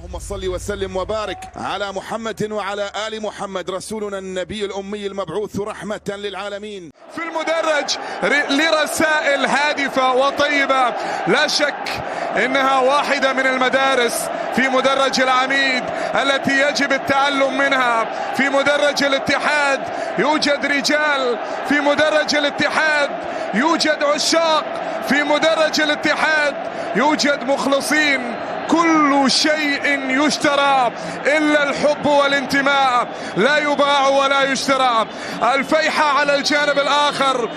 اللهم صل وسلم وبارك على محمد وعلى آل محمد رسولنا النبي الأمي المبعوث رحمة للعالمين. في المدرج لرسائل هادفة وطيبة، لا شك إنها واحدة من المدارس في مدرج العميد التي يجب التعلم منها. في مدرج الاتحاد يوجد رجال، في مدرج الاتحاد يوجد عشاق، في مدرج الاتحاد يوجد مخلصين. كل شيء يشترى إلا الحب والانتماء، لا يباع ولا يشترى. الفيحة على الجانب الآخر،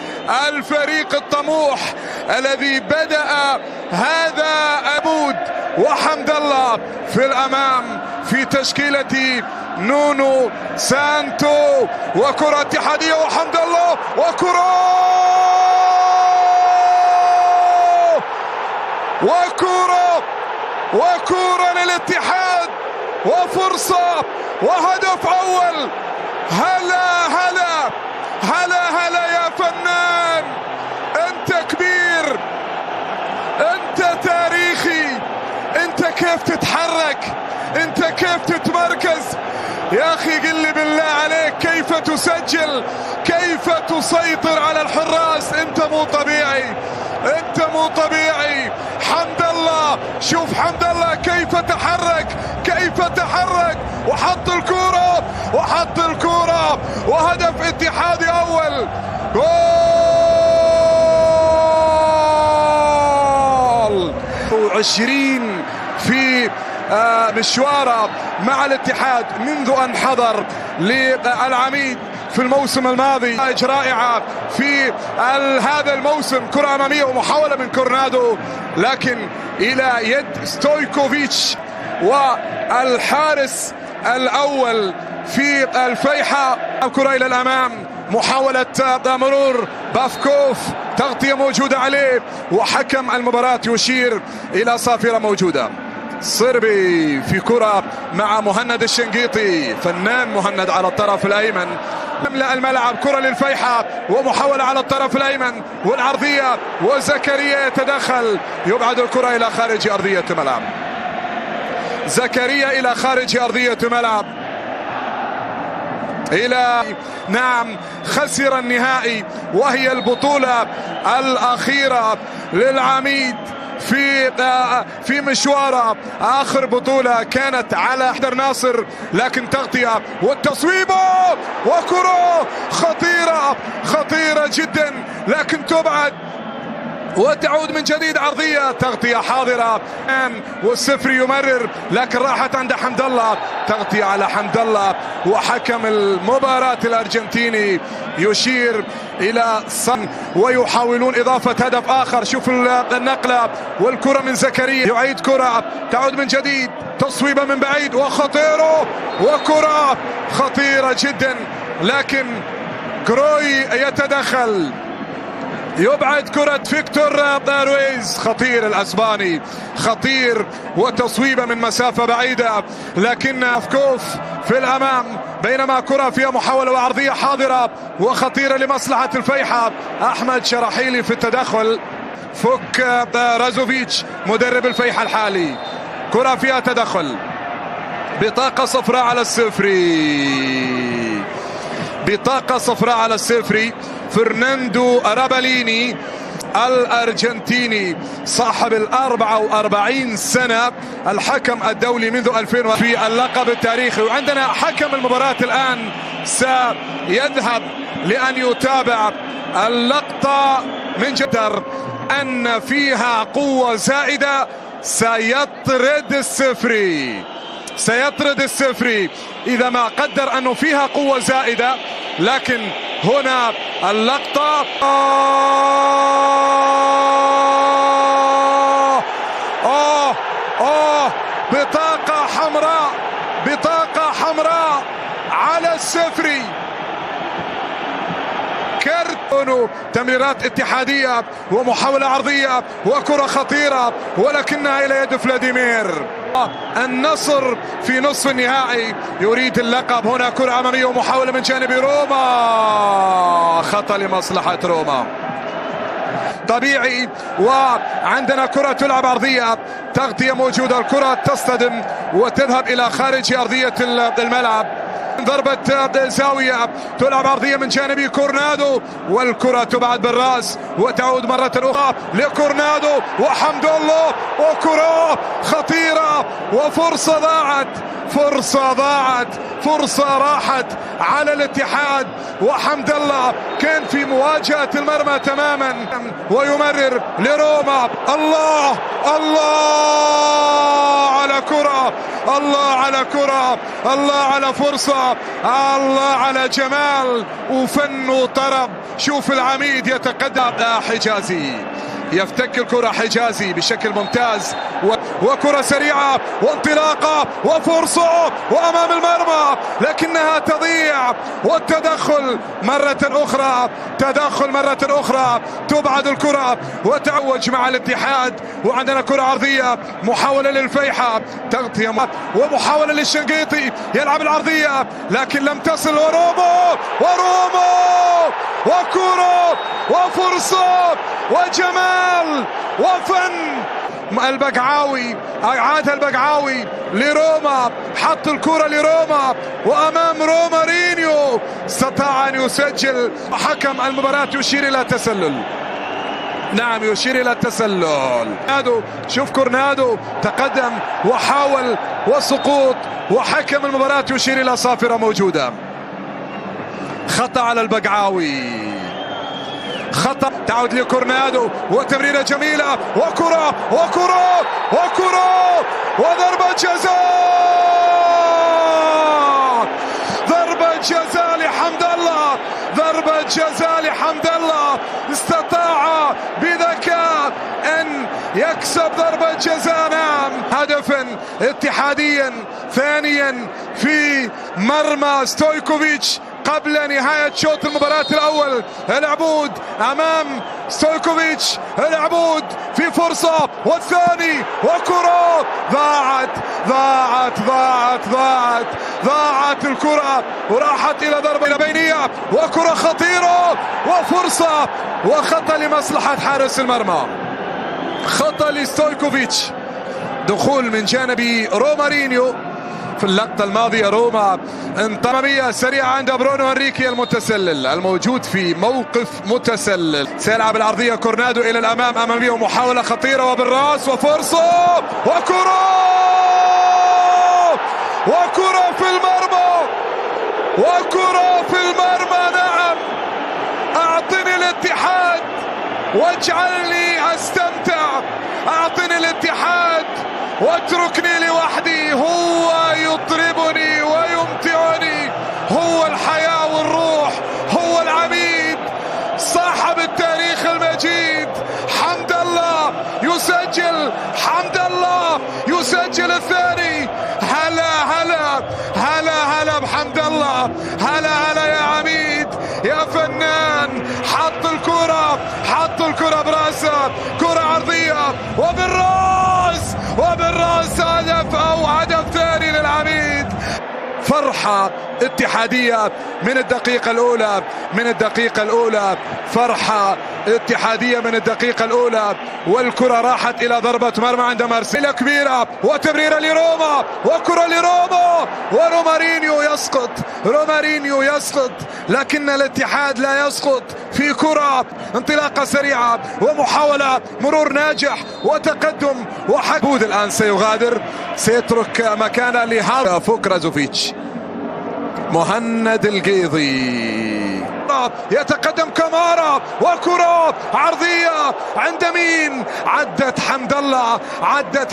الفريق الطموح الذي بدأ هذا أبود وحمد الله في الأمام في تشكيلة نونو سانتو، وكرة اتحادية وحمد الله وكرة للاتحاد وفرصة وهدف أول. هلا هلا هلا هلا يا فنان، أنت كبير، أنت تاريخي، أنت كيف تتحرك، أنت كيف تتمركز يا أخي؟ قل لي بالله عليك كيف تسجل، كيف تسيطر على الحراس؟ أنت مو طبيعي، أنت مو طبيعي. حمد الله، شوف حمد الله كيف تحرك، كيف تحرك وحط الكرة وهدف اتحادي أول. جول 20 في مشواره مع الاتحاد منذ أن حضر للعميد في الموسم الماضي. رائعة في هذا الموسم، كرة أمامية ومحاولة من كورنادو لكن إلى يد ستويكوفيتش والحارس الأول في الفيحة. كرة إلى الأمام، محاولة مرور بافكوف، تغطية موجودة عليه وحكم المباراة يشير إلى صافرة موجودة. صربي في كرة مع مهند الشنقيطي، فنان مهند على الطرف الأيمن، يملأ الملعب. كرة للفيحة ومحاولة على الطرف الأيمن والعرضية، وزكريا يتدخل، يبعد الكرة إلى خارج أرضية الملعب. زكريا إلى خارج أرضية الملعب، إلى نعم خسر النهائي، وهي البطولة الأخيرة للعميد في مشواره. آخر بطولة كانت على حدر ناصر، لكن تغطية والتصويب وكرة خطيرة جدا، لكن تبعد وتعود من جديد عرضية، تغطية حاضرة والسفري يمرر لكن راحت عند حمد الله. تغطية على حمد الله، وحكم المباراة الأرجنتيني يشير إلى صن، ويحاولون إضافة هدف آخر. شوف النقلة والكرة من زكريا، يعيد كرة تعود من جديد، تصويبة من بعيد وخطيرة، وكرة خطيرة جدا لكن كروي يتدخل، يبعد كرة فيكتور رويز. خطير الأسباني، خطير، وتصويبة من مسافة بعيدة لكن أفكوف في الأمام، بينما كرة فيها محاولة وعرضية حاضرة وخطيرة لمصلحة الفيحة. أحمد شراحيلي في التدخل، فك رازوفيتش مدرب الفيحة الحالي. كرة فيها تدخل، بطاقة صفراء على السفري، بطاقة صفراء على السفري. فرناندو راباليني الأرجنتيني صاحب 44 سنة، الحكم الدولي منذ 2000 في اللقب التاريخي. وعندنا حكم المباراة الآن سيذهب لأن يتابع اللقطة من جدر أن فيها قوة زائدة، سيطرد السفري إذا ما قدر أنه فيها قوة زائدة. لكن هنا اللقطة بطاقة حمراء على السفري. كرتون، تمريرات اتحادية ومحاولة عرضية وكرة خطيرة ولكنها إلى يد فلاديمير. النصر في نصف النهائي يريد اللقب. هنا كرة أمامية ومحاولة من جانب روما، خطأ لمصلحة روما. طبيعي. وعندنا كرة تلعب عرضية، تغطية موجودة، الكرة تصطدم وتذهب إلى خارج أرضية الملعب. ضربة زاوية، تلعب عرضية من جانب كورنادو، والكرة تبعد بالراس وتعود مرة أخرى لكورنادو وحمد الله، وكرة خطيرة وفرصة ضاعت، فرصة راحت على الاتحاد. وحمد الله كان في مواجهة المرمى تماما، ويمرر لروما. الله على كرة، الله على فرصة، الله على جمال وفن وطرب. شوف العميد يتقدم، حجازي يفتك الكرة، حجازي بشكل ممتاز، وكرة سريعة وانطلاقة وفرصة وأمام المرمى، لكنها تضيع. والتدخل مرة أخرى، تبعد الكرة وتعوج مع الاتحاد. وعندنا كرة عرضية، محاولة للفيحة، تغطية ومحاولة للشنقيطي، يلعب العرضية لكن لم تصل. وروما وكرة وفرصة وجمال وفن. البقعاوي أعادها البقعاوي لروما، حط الكرة لروما وأمام رومارينيو استطاع أن يسجل. حكم المباراة يشير إلى تسلل، نعم يشير إلى التسلل. شوف كورنادو تقدم وحاول وسقوط، وحكم المباراة يشير إلى صافرة موجودة. خطأ على البقعاوي، خطأ، تعود لكورنادو وتمريرة جميلة وكرة وضربة جزاء، ضربة جزاء لحمد الله، استطاع بذكاء أن يكسب ضربة جزاء، نعم، هدفا اتحاديا ثانيا في مرمى ستويكوفيتش قبل نهاية شوط المباراة الأول. العبود أمام ستويكوفيتش، العبود في فرصة والثاني، وكرة ضاعت الكرة وراحت إلى ضربة بينية، وكرة خطيرة وفرصة وخطأ لمصلحة حارس المرمى، خطأ لستويكوفيتش. دخول من جانب رومارينيو في اللقطة الماضية. روما انطمامية سريعة عند برونو هنريكي المتسلل الموجود في موقف متسلل. سيلعب العرضية كورنادو إلى الأمام، أمامية محاولة خطيرة وبالراس وفرصة وكرة في المرمى، نعم. أعطني الاتحاد واجعلني أستمتع، أعطني الاتحاد واتركني لوحدي. هو يطربني ويمتعني، هو الحياة والروح، هو العميد، صاحب التاريخ المجيد. حمد الله يسجل الثاني. هلا بحمد الله، هلا يا عميد يا فنان. حط الكرة براسه، كرة عرضية وبالراس هدف ثاني للعميد. فرحة اتحادية من الدقيقة الأولى، فرحة اتحادية من الدقيقة الأولى، والكرة راحت إلى ضربة مرمى عند مارسيليا كبيرة، وتمريرة لروما، وكرة لروما، رومارينيو يسقط، لكن الاتحاد لا يسقط في كرة، انطلاقة سريعة ومحاولة مرور ناجح وتقدم بود. الآن سيغادر، سيترك مكانه لهذا فوق رازوفيتش. مهند القيضي يتقدم كمارا، وكرة عرضية عند مين؟ عدت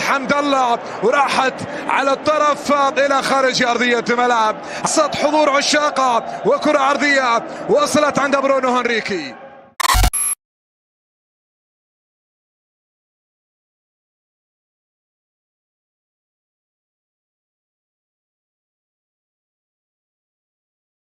حمد الله وراحت على الطرف إلى خارج أرضية الملعب. حضور عشاقة، وكرة عرضية وصلت عند برونو هنريكي.